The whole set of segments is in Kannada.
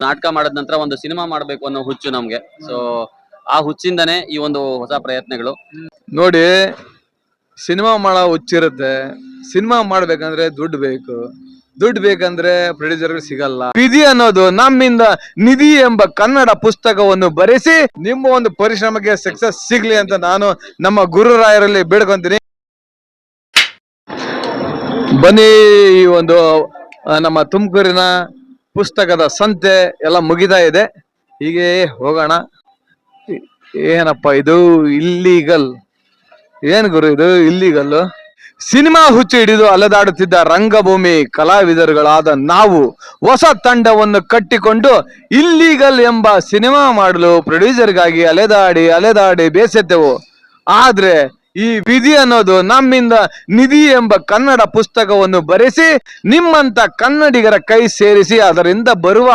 ನಾಟಕ ಮಾಡಿದ ನಂತರ ಒಂದು ಸಿನಿಮಾ ಮಾಡಬೇಕು ಅನ್ನೋ ಹುಚ್ಚು ನಮ್ಗೆ. ಸೊ ಆ ಹುಚ್ಚಿಂದನೇ ಈ ಒಂದು ಹೊಸ ಪ್ರಯತ್ನಗಳು. ನೋಡಿ, ಸಿನಿಮಾ ಮಾಡೋ ಹುಚ್ಚಿರುತ್ತೆ. ಸಿನಿಮಾ ಮಾಡ್ಬೇಕಂದ್ರೆ ದುಡ್ಡು ಬೇಕು. ದುಡ್ಡು ಬೇಕಂದ್ರೆ ಪ್ರೊಡ್ಯೂಸರ್ ಸಿಗಲ್ಲ. ವಿಧಿ ಅನ್ನೋದು ನಮ್ಮಿಂದ ನಿಧಿ ಎಂಬ ಕನ್ನಡ ಪುಸ್ತಕವನ್ನು ಬರೆಸಿ ನಿಮ್ಮ ಒಂದು ಪರಿಶ್ರಮಕ್ಕೆ ಸಕ್ಸಸ್ ಸಿಗ್ಲಿ ಅಂತ ನಾನು ನಮ್ಮ ಗುರುರಾಯರಲ್ಲಿ ಬೇಡ್ಕೊಂತೀನಿ. ಬನ್ನಿ, ಈ ಒಂದು ನಮ್ಮ ತುಮಕೂರಿನ ಪುಸ್ತಕದ ಸಂತೆ ಎಲ್ಲ ಮುಗಿತಾ ಇದೆ. ಹೀಗೆ ಹೋಗೋಣ. ಏನಪ್ಪ ಇದು ಇಲ್ಲೀಗಲ್? ಏನ್ ಗುರು ಇದು ಇಲ್ಲೀಗಲ್? ಸಿನಿಮಾ ಹುಚ್ಚು ಹಿಡಿದು ಅಲೆದಾಡುತ್ತಿದ್ದ ರಂಗಭೂಮಿ ಕಲಾವಿದರುಗಳಾದ ನಾವು ಹೊಸ ತಂಡವನ್ನು ಕಟ್ಟಿಕೊಂಡು ಇಲ್ಲೀಗಲ್ ಎಂಬ ಸಿನಿಮಾ ಮಾಡಲು ಪ್ರೊಡ್ಯೂಸರ್ಗಾಗಿ ಅಲೆದಾಡಿ ಬೇಸೆದ್ದೆವು. ಆದ್ರೆ ಈ ವಿಧಿ ಅನ್ನೋದು ನಮ್ಮಿಂದ ನಿಧಿ ಎಂಬ ಕನ್ನಡ ಪುಸ್ತಕವನ್ನು ಬರೆಸಿ ನಿಮ್ಮಂತ ಕನ್ನಡಿಗರ ಕೈ ಸೇರಿಸಿ ಅದರಿಂದ ಬರುವ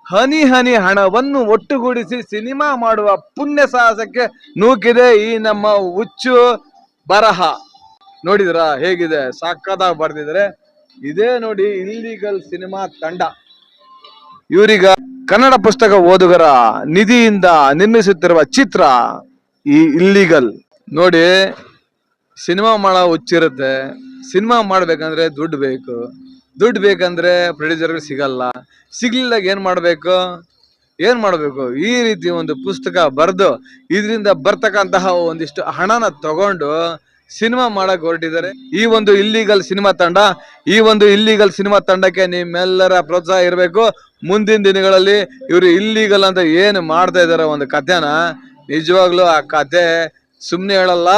ಹನಿ ಹಣವನ್ನು ಒಟ್ಟುಗೂಡಿಸಿ ಸಿನಿಮಾ ಮಾಡುವ ಪುಣ್ಯ ಸಾಹಸಕ್ಕೆ ನೂಕಿದೆ ಈ ನಮ್ಮ ಹುಚ್ಚು ಬರಹ. ನೋಡಿದ್ರ ಹೇಗಿದೆ? ಸಕ್ಕತ್ತಾಗಿ ಬರ್ದಿದ್ರೆ. ಇದೇ ನೋಡಿ ಇಲ್ಲೀಗಲ್ ಸಿನಿಮಾ ತಂಡ. ಇವರೀಗ ಕನ್ನಡ ಪುಸ್ತಕ ಓದುಗರ ನಿಧಿಯಿಂದ ನಿರ್ಮಿಸುತ್ತಿರುವ ಚಿತ್ರ ಈ ಇಲ್ಲೀಗಲ್. ನೋಡಿ, ಸಿನಿಮಾ ಮಾಡೋ ಹುಚ್ಚಿರುತ್ತೆ. ಸಿನಿಮಾ ಮಾಡ್ಬೇಕಂದ್ರೆ ದುಡ್ಡು ಬೇಕು. ದುಡ್ಡು ಬೇಕಂದ್ರೆ ಪ್ರೊಡ್ಯೂಸರ್ ಸಿಗಲ್ಲ. ಸಿಗ್ಲಿಲ್ದಾಗ ಏನ್ ಮಾಡ್ಬೇಕು? ಈ ರೀತಿ ಒಂದು ಪುಸ್ತಕ ಬರೆದು ಇದರಿಂದ ಬರ್ತಕ್ಕಂತಹ ಒಂದಿಷ್ಟು ಹಣನ ತಗೊಂಡು ಸಿನಿಮಾ ಮಾಡಕ್ ಹೊರಟಿದ್ದಾರೆ ಈ ಒಂದು ಇಲ್ಲೀಗಲ್ ಸಿನಿಮಾ ತಂಡಕ್ಕೆ ನಿಮ್ಮೆಲ್ಲರ ಪ್ರೋತ್ಸಾಹ ಇರಬೇಕು. ಮುಂದಿನ ದಿನಗಳಲ್ಲಿ ಇವರು ಇಲ್ಲೀಗಲ್ ಅಂತ ಏನು ಮಾಡ್ತಾ ಇದಾರೆ ಒಂದು ಕಥೆನ, ನಿಜವಾಗ್ಲೂ ಆ ಕತೆ ಸುಮ್ನೆ ಹೇಳಲ್ಲ.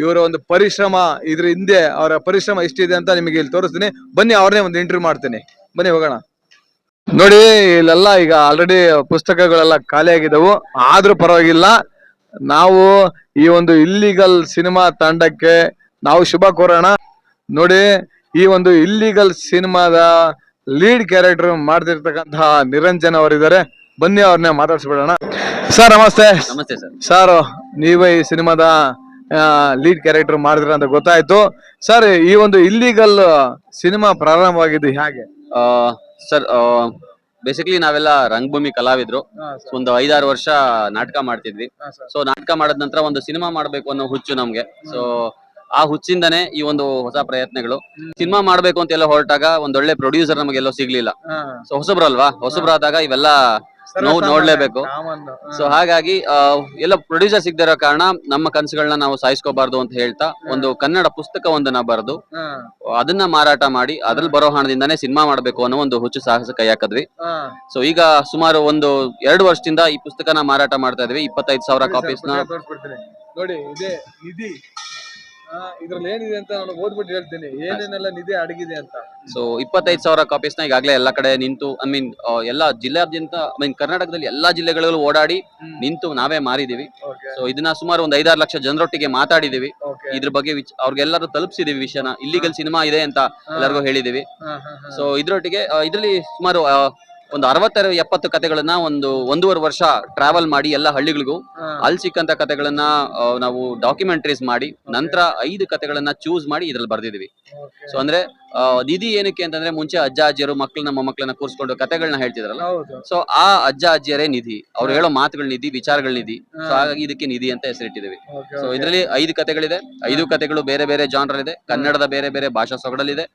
ಇವರ ಒಂದು ಪರಿಶ್ರಮ, ಇದ್ರ ಹಿಂದೆ ಅವರ ಪರಿಶ್ರಮ ಎಷ್ಟಿದೆ ಅಂತ ನಿಮಗೆ ಇಲ್ಲಿ ತೋರಿಸ್ತೀನಿ. ಬನ್ನಿ, ಅವ್ರನ್ನೇ ಒಂದು ಇಂಟರ್ವ್ಯೂ ಮಾಡ್ತೀನಿ. ಬನ್ನಿ ಹೋಗೋಣ. ನೋಡಿ, ಇಲ್ಲೆಲ್ಲ ಈಗ ಆಲ್ರೆಡಿ ಪುಸ್ತಕಗಳೆಲ್ಲ ಖಾಲಿ ಆಗಿದ್ದವು. ಆದ್ರೂ ಪರವಾಗಿಲ್ಲ, ನಾವು ಈ ಒಂದು ಇಲ್ಲೀಗಲ್ ಸಿನಿಮಾ ತಂಡಕ್ಕೆ ನಾವು ಶುಭ ಕೋರೋಣ. ನೋಡಿ, ಈ ಒಂದು ಇಲ್ಲೀಗಲ್ ಸಿನಿಮಾದ ಲೀಡ್ ಕ್ಯಾರೆಕ್ಟರ್ ಮಾಡ್ತಿರ್ತಕ್ಕಂತಹ ನಿರಂಜನ್ ಅವರಿದ್ದಾರೆ. ಬನ್ನಿ, ಅವ್ರನ್ನ ಮಾತಾಡ್ಸ್ಬಿಡೋಣ. ಸರ್ ನಮಸ್ತೆ. ನಮಸ್ತೆ ಸರ್. ಸರ್, ನೀವೇ ಈ ಸಿನಿಮಾದ ಲೀಡ್ ಕ್ಯಾರೆಕ್ಟರ್ ಮಾಡಿದ್ರ ಅಂತ ಗೊತ್ತಾಯ್ತು. ಸರ್, ಈ ಒಂದು ಇಲ್ಲೀಗಲ್ ಸಿನಿಮಾ ಪ್ರಾರಂಭವಾಗಿದ್ದು ಹೇಗೆ? ಸರ್, ಬೇಸಿಕಲಿ ನಾವೆಲ್ಲ ರಂಗಭೂಮಿ ಕಲಾವಿದ್ರು. ಒಂದು 5-6 ವರ್ಷ ನಾಟಕ ಮಾಡ್ತಿದ್ವಿ. ಸೊ ನಾಟಕ ಮಾಡಿದ ನಂತರ ಒಂದು ಸಿನಿಮಾ ಮಾಡ್ಬೇಕು ಅನ್ನೋ ಹುಚ್ಚು ನಮ್ಗೆ. ಸೊ ಆ ಹುಚ್ಚಿಂದನೇ ಈ ಒಂದು ಹೊಸ ಪ್ರಯತ್ನಗಳು. ಸಿನಿಮಾ ಮಾಡ್ಬೇಕು ಅಂತ ಎಲ್ಲ ಹೊರಟಾಗ ಒಂದೊಳ್ಳೆ ಪ್ರೊಡ್ಯೂಸರ್ ನಮಗೆಲ್ಲೋ ಸಿಗ್ಲಿಲ್ಲ. ಸೊ ಹೊಸಬ್ರಾದಾಗ ಇವೆಲ್ಲ ನೋಡ್ಲೇಬೇಕು. ಸೊ ಹಾಗಾಗಿ ಎಲ್ಲ ಪ್ರೊಡ್ಯೂಸರ್ ಸಿಗದಿರೋ ಕಾರಣ ನಮ್ಮ ಕನಸುಗಳನ್ನ ನಾವು ಸಾಯಿಸ್ಕೋಬಾರ್ದು ಅಂತ ಹೇಳ್ತಾ ಒಂದು ಕನ್ನಡ ಪುಸ್ತಕವೊಂದನ್ನ ಬರೆದು ಅದನ್ನ ಮಾರಾಟ ಮಾಡಿ ಅದ್ರಲ್ಲಿ ಬರೋ ಹಣದಿಂದಾನೇ ಸಿನಿಮಾ ಮಾಡ್ಬೇಕು ಅನ್ನೋ ಒಂದು ಹುಚ್ಚು ಸಾಹಸ ಕೈ ಹಾಕಿದ್ವಿ. ಸೊ ಈಗ ಸುಮಾರು 1-2 ವರ್ಷದಿಂದ ಈ ಪುಸ್ತಕನ ಮಾರಾಟ ಮಾಡ್ತಾ ಇದ್ವಿ. 25,000 ಕಾಪೀಸ್ ನ. ನೋಡಿ, ಇದೆ ನಿಧಿ. ಇದ್ರಲ್ಲಿ ಏನಿದೆ ಅಂತ ನಾನು ಓದ್ಬಿಟ್ಟು ಹೇಳ್ತೀನಿ, ಏನೇನೆಲ್ಲ ನಿಧಿ ಅಡಗಿದೆ ಅಂತ. ಸೊ 25,000 ಕಾಪೀಸ್ ನ ಈಗಾಗಲೇ ಎಲ್ಲಾ ಕಡೆ ನಿಂತು, ಎಲ್ಲಾ ಜಿಲ್ಲೆಯಾದ್ಯಂತ, ಕರ್ನಾಟಕದಲ್ಲಿ ಎಲ್ಲಾ ಜಿಲ್ಲೆಗಳಲ್ಲೂ ಓಡಾಡಿ ನಿಂತು ನಾವೇ ಮಾರಿದೀವಿ. ಸೊ ಇದನ್ನ ಸುಮಾರು 5-6 ಲಕ್ಷ ಜನರೊಟ್ಟಿಗೆ ಮಾತಾಡಿದೀವಿ. ಇದ್ರ ಬಗ್ಗೆ ಅವ್ರಿಗೆಲ್ಲರೂ ತಲುಪಿಸಿದೀವಿ ವಿಷಯನ. ಇಲ್ಲಿಗಲ್ ಸಿನಿಮಾ ಇದೆ ಅಂತ ಎಲ್ಲರಿಗೂ ಹೇಳಿದೀವಿ. ಸೊ ಇದ್ರೊಟ್ಟಿಗೆ ಇದ್ರಲ್ಲಿ ಸುಮಾರು ಒಂದು 60-70 ಕಥೆಗಳನ್ನ 1.5 ವರ್ಷ ಟ್ರಾವೆಲ್ ಮಾಡಿ ಎಲ್ಲ ಹಳ್ಳಿಗಳಿಗೂ ಅಲ್ಲಿ ಸಿಕ್ಕಂತ ಕಥೆಗಳನ್ನ ನಾವು ಡಾಕ್ಯುಮೆಂಟರೀಸ್ ಮಾಡಿ ನಂತರ 5 ಕಥೆಗಳನ್ನ ಚೂಸ್ ಮಾಡಿ ಇದ್ರಲ್ಲಿ ಬರ್ದಿದೀವಿ. ಸೊ ಅಂದ್ರೆ ನಿಧಿ ಏನಕ್ಕೆ ಅಂತಂದ್ರೆ, ಮುಂಚೆ ಅಜ್ಜ ಅಜ್ಜಿಯರು ನಮ್ಮ ಮಕ್ಕಳನ್ನ ಕೂರಿಸ್ಕೊಂಡು ಕಥೆಗಳನ್ನ ಹೇಳ್ತಿದ್ರಲ್ಲ. ಸೊ ಆ ಅಜ್ಜ ಅಜ್ಜಿಯರೇ ನಿಧಿ. ಅವ್ರು ಹೇಳೋ ಮಾತುಗಳ ನಿಧಿ, ವಿಚಾರಗಳ ನಿಧಿ. ಸೊ ಹಾಗಾಗಿ ಇದಕ್ಕೆ ನಿಧಿ ಅಂತ ಹೆಸರಿಟ್ಟಿದ್ದೀವಿ. ಸೊ ಇದರಲ್ಲಿ 5 ಕಥೆಗಳಿದೆ. 5 ಕಥೆಗಳು ಬೇರೆ ಬೇರೆ ಜಾನರ್ ಇದೆ. ಕನ್ನಡದ ಬೇರೆ ಬೇರೆ ಭಾಷಾ ಸೊಗಡಲ್ಲಿದೆ.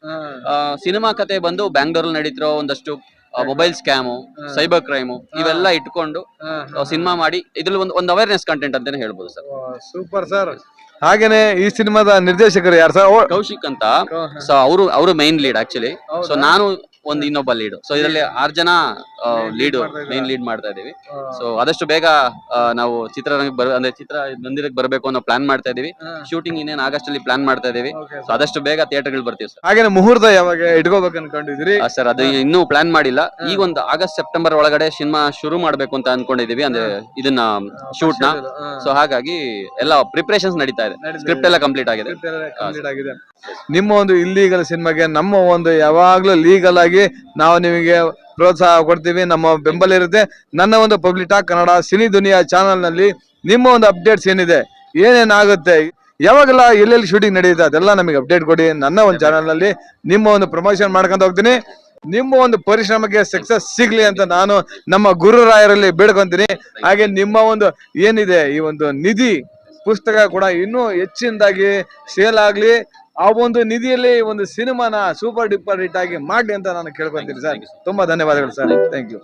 ಸಿನಿಮಾ ಕಥೆ ಬಂದು ಬ್ಯಾಂಗ್ಳೂರಲ್ಲಿ ನಡೀತಿರೋ ಒಂದಷ್ಟು ಮೊಬೈಲ್ ಸ್ಕ್ಯಾಮು, ಸೈಬರ್ ಕ್ರೈಮು ಇವೆಲ್ಲ ಇಟ್ಕೊಂಡು ಸಿನಿಮಾ ಮಾಡಿ ಇದ್ರಲ್ಲಿ ಒಂದು ಅವೇರ್ನೆಸ್ ಕಂಟೆಂಟ್ ಅಂತಾನೆ ಹೇಳ್ಬೋದು ಸರ್. Super sir. ಹಾಗೇನೆ ಈ ಸಿನಿಮಾದ ನಿರ್ದೇಶಕರು ಯಾರು ಸರ್? ಕೌಶಿಕ್ ಅಂತ. ಸೊ ಅವರು ಮೈನ್ ಲೀಡ್ ಆಕ್ಚುಲಿ. ಸೊ ನಾನು ಇನ್ನೊಬ್ಬ ಲೀಡ್. ಸೊ ಇದರಲ್ಲಿ 6 ಜನ ಮೈನ್ ಲೀಡ್ ಮಾಡ್ತಾ ಇದೀವಿ. ಸೊ ಆದಷ್ಟು ಬೇಗ ನಾವು ಚಿತ್ರ ಮಂದಿರಕ್ಕೆ ಬರಬೇಕು ಅನ್ನೋ ಪ್ಲಾನ್ ಮಾಡ್ತಾ ಇದೀವಿ. ಶೂಟಿಂಗ್ ಇನ್ನೇನು ಆಗಸ್ಟ್ ಅಲ್ಲಿ ಪ್ಲಾನ್ ಮಾಡ್ತಾ ಇದೀವಿ. ಸೊ ಆದಷ್ಟು ಬೇಗ ಥಿಯೇಟರ್ಗಳು ಬರ್ತೀವಿ ಸರ್. ಹಾಗೇನೆ ಮುಹೂರ್ತ ಯಾವಾಗ ಇಟ್ಕೋಬೇಕು ಅನ್ಕೊಂಡಿದ್ರಿ? ಸರ್, ಅದು ಇನ್ನೂ ಪ್ಲಾನ್ ಮಾಡಿಲ್ಲ. ಈಗ ಒಂದು ಆಗಸ್ಟ್ ಸೆಪ್ಟೆಂಬರ್ ಒಳಗಡೆ ಸಿನಿಮಾ ಶುರು ಮಾಡ್ಬೇಕು ಅಂತ ಅನ್ಕೊಂಡಿದೀವಿ, ಅಂದ್ರೆ ಇದನ್ನ ಶೂಟ್ ನ. ಸೊ ಹಾಗಾಗಿ ಎಲ್ಲ ಪ್ರಿಪರೇಷನ್ಸ್ ನಡೀತಾ ಇದೆ. ಸ್ಕ್ರಿಪ್ಟ್ ಎಲ್ಲ ಕಂಪ್ಲೀಟ್ ಆಗಿದೆ. ನಿಮ್ಮ ಒಂದು ಇಲ್ಲೀಗಲ್ ಸಿನಿಮಾಗೆ ನಮ್ಮ ಒಂದು ಯಾವಾಗ್ಲೂ ಲೀಗಲ್ ಆಗಿ ನಾವು ನಿಮಗೆ ಪ್ರೋತ್ಸಾಹ ಕೊಡ್ತೀವಿ. ನಮ್ಮ ಬೆಂಬಲ ಇರುತ್ತೆ. ನನ್ನ ಒಂದು ಪಬ್ಲಿಕ್ ಟಾಕ್ ಕನ್ನಡ ಸಿನಿ ದುನಿಯಾ ಚಾನಲ್ ನಲ್ಲಿ ನಿಮ್ಮ ಒಂದು ಅಪ್ಡೇಟ್ಸ್ ಏನಿದೆ, ಏನೇನಾಗುತ್ತೆ, ಯಾವಾಗೆಲ್ಲ ಎಲ್ಲೆಲ್ಲಿ ಶೂಟಿಂಗ್ ನಡೆಯುತ್ತೆ ಅದೆಲ್ಲ ನಮಗೆ ಅಪ್ಡೇಟ್ ಕೊಡಿ. ನನ್ನ ಒಂದು ಚಾನಲ್ ನಲ್ಲಿ ನಿಮ್ಮ ಒಂದು ಪ್ರಮೋಷನ್ ಮಾಡ್ಕೊಂತ ಹೋಗ್ತೀನಿ. ನಿಮ್ಮ ಒಂದು ಪರಿಶ್ರಮಕ್ಕೆ ಸಕ್ಸಸ್ ಸಿಗ್ಲಿ ಅಂತ ನಾನು ನಮ್ಮ ಗುರುರಾಯರಲ್ಲಿ ಬೇಡ್ಕೊಂತೀನಿ. ಹಾಗೆ ನಿಮ್ಮ ಒಂದು ಏನಿದೆ ಈ ಒಂದು ನಿಧಿ ಪುಸ್ತಕ ಕೂಡ ಇನ್ನೂ ಹೆಚ್ಚಿನದಾಗಿ ಸೇಲ್ ಆಗ್ಲಿ, ಆ ಒಂದು ನಿಧಿಯಲ್ಲಿ ಒಂದು ಸಿನಿಮಾನ ಸೂಪರ್ ಡೂಪರ್ ಹಿಟ್ ಆಗಿ ಮಾಡಿ ಅಂತ ನಾನು ಕೇಳ್ಕೊಂತೀನಿ ಸರ್. ತುಂಬಾ ಧನ್ಯವಾದಗಳು ಸರ್. Thank you.